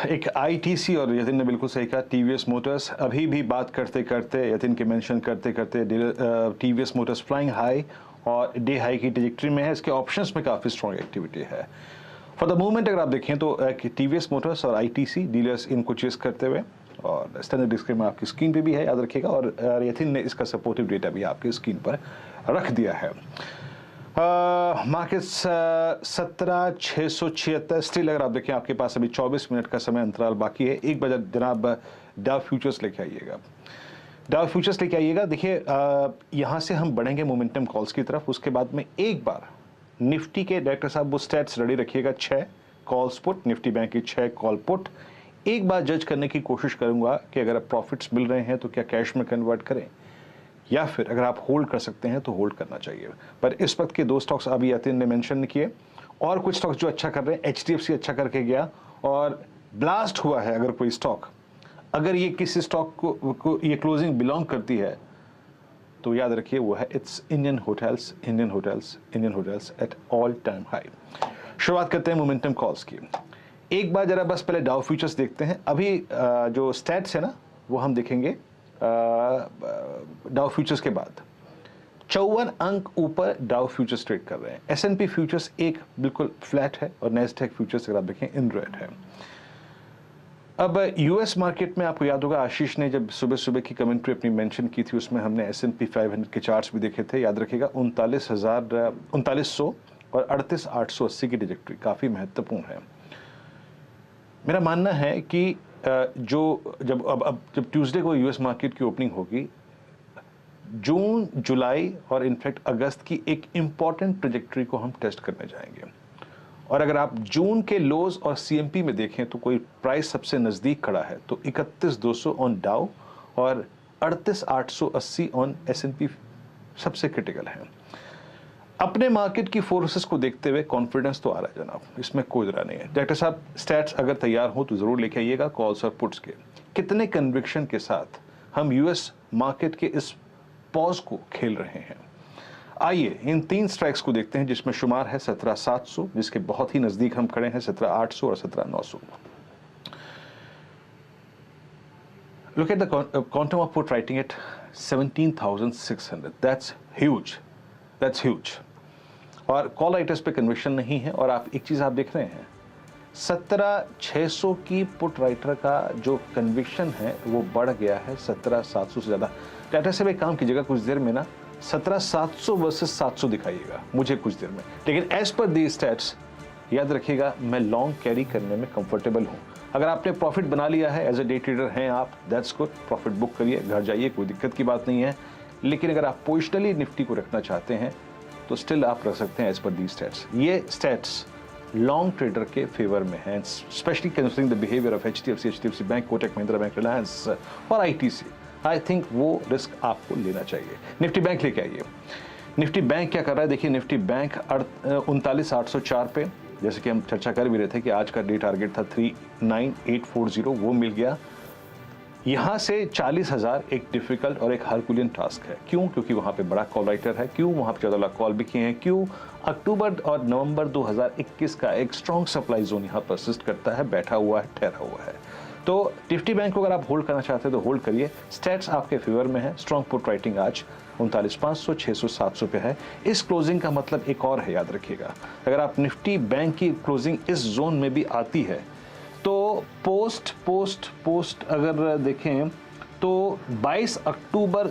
एक आईटीसी और यतिन ने बिल्कुल सही कहा, टीवीएस मोटर्स अभी भी बात करते करते, यतिन के मेंशन करते करते टीवीएस मोटर्स फ्लाइंग हाई और डे हाई की ट्रैजेक्टरी में है। इसके ऑप्शंस में काफ़ी स्ट्रॉन्ग एक्टिविटी है। फॉर द मोमेंट अगर आप देखें तो टीवीएस मोटर्स और आईटीसी डीलर्स इनको चेस करते हुए, और स्टैंडर्ड डिस्क्लेमर आपकी स्क्रीन पे भी है, याद रखिएगा, और यतिन ने इसका सपोर्टिव डेटा भी आपकी स्क्रीन पर रख दिया है। Markets 17,676 still. अगर आप देखें आपके पास अभी 24 मिनट का समय अंतराल बाकी है। एक बार जनाब डाउ फ्यूचर्स लेके आइएगा, डाउ फ्यूचर्स लेके आइएगा। देखिए यहाँ से हम बढ़ेंगे मोमेंटम कॉल्स की तरफ। उसके बाद में एक बार निफ्टी के डायरेक्टर साहब वो स्टैट्स रेडी रखिएगा, 6 कॉल्स पुट, निफ्टी बैंक की 6 कॉल पुट। एक बार जज करने की कोशिश करूंगा कि अगर प्रॉफिट्स मिल रहे हैं तो क्या कैश में कन्वर्ट करें, या फिर अगर आप होल्ड कर सकते हैं तो होल्ड करना चाहिए। पर इस वक्त के 2 स्टॉक्स अभी यतिन ने मेंशन किए, और कुछ स्टॉक्स जो अच्छा कर रहे हैं। एचडीएफसी अच्छा करके गया और ब्लास्ट हुआ है। अगर कोई स्टॉक, अगर ये किसी स्टॉक को ये क्लोजिंग बिलोंग करती है तो याद रखिए वो है it's Indian hotels, Indian hotels at all time high. शुरुआत करते हैं मोमेंटम कॉल्स की। एक बार जरा बस पहले डाउ फ्यूचर्स देखते हैं। अभी जो स्टैट्स है ना वो हम देखेंगे डाउ फ्यूचर्स के बाद। 54 अंक ऊपर डाउ फ्यूचर्स ट्रेड कर रहे हैं। एसएनपी फ्यूचर्स एक बिल्कुल फ्लैट है, और नेस्डैक फ्यूचर्स अगर आप देखें इन रेड है। अब यूएस मार्केट में आपको याद होगा आशीष ने जब सुबह सुबह की कमेंट्री अपनी मेंशन की थी, उसमें हमने एसएनपी 500 के चार्ट्स भी देखे थे। याद रखिएगा 39,900 और 38,880 की ट्रैजेक्टरी काफ़ी महत्वपूर्ण है। मेरा मानना है कि जब ट्यूसडे को यूएस मार्केट की ओपनिंग होगी, जून, जुलाई और इनफैक्ट अगस्त की एक इंपॉर्टेंट ट्रैजेक्टरी को हम टेस्ट करने जाएंगे। और अगर आप जून के लोज और सीएमपी में देखें तो कोई प्राइस सबसे नज़दीक खड़ा है तो 31,200 ऑन डाउ और 38,880 ऑन एसएनपी सबसे क्रिटिकल है। अपने मार्केट की फोर्सेस को देखते हुए कॉन्फिडेंस तो आ रहा है जनाब, इसमें कोई जरा नहीं है। डायरेक्टर साहब स्टैट्स अगर तैयार हो तो ज़रूर लेके आइएगा कॉल्स और पुट्स के। कितने कन्विक्शन के साथ हम यूएस मार्केट के इस पॉज को खेल रहे हैं। आइए इन 3 स्ट्राइक्स को देखते हैं, जिसमें शुमार है 17,700, जिसके बहुत ही नज़दीक हम खड़े हैं 17,800 और 17,900। Look at the quantum of put writing at 17,600. That's huge. और कॉल राइटर्स पे कन्विक्शन नहीं है। और आप एक चीज़ आप देख रहे हैं 17,600 की पुट राइटर का जो कन्विक्शन है वो बढ़ गया है 17,700 से ज़्यादा। डाटा से भी काम कीजिएगा कुछ देर में ना, 17,700 वर्सेस 700 दिखाइएगा मुझे कुछ देर में। लेकिन एज पर दी स्टैट्स याद रखिएगा मैं लॉन्ग कैरी करने में कंफर्टेबल हूँ। अगर आपने प्रॉफिट बना लिया है, एज ए डे ट्रेडर हैं आप, दैट्स गुड, प्रॉफिट बुक करिए, घर जाइए, कोई दिक्कत की बात नहीं है। लेकिन अगर आप पोजिशनली निफ्टी को रखना चाहते हैं तो स्टिल आप रख सकते हैं एज पर दी स्टैट्स। ये स्टैट्स लॉन्ग ट्रेडर के फेवर में हैं, specially considering the behaviour of HDFC bank, Kotak Mahindra bank, Reliance और आईटीसी। आई थिंक वो रिस्क आपको लेना चाहिए। निफ्टी बैंक लेके आइए। निफ्टी बैंक क्या कर रहा है देखिए। निफ्टी बैंक 39,804 पे, जैसे कि हम चर्चा कर भी रहे थे कि आज का डे टारगेट था 39,840, वो मिल गया। यहाँ से 40,000 एक डिफिकल्ट और एक हरकुलियन टास्क है। क्यों? क्योंकि वहाँ पे बड़ा कॉल राइटर है। क्यों? वहाँ पे 14 लाख कॉल भी किए हैं। क्यों? अक्टूबर और नवंबर 2021 का एक स्ट्रॉन्ग सप्लाई जोन यहाँ परसिस्ट करता है, बैठा हुआ है, ठहरा हुआ है। तो निफ्टी बैंक को अगर आप होल्ड करना चाहते हैं तो होल्ड करिए। स्टैट्स आपके फेवर में है। स्ट्रॉन्ग पुट राइटिंग आज 39,500, 600, 700 पे है। इस क्लोजिंग का मतलब एक और है, याद रखिएगा। अगर आप निफ्टी बैंक की क्लोजिंग इस जोन में भी आती है तो पोस्ट अगर देखें तो 22 अक्टूबर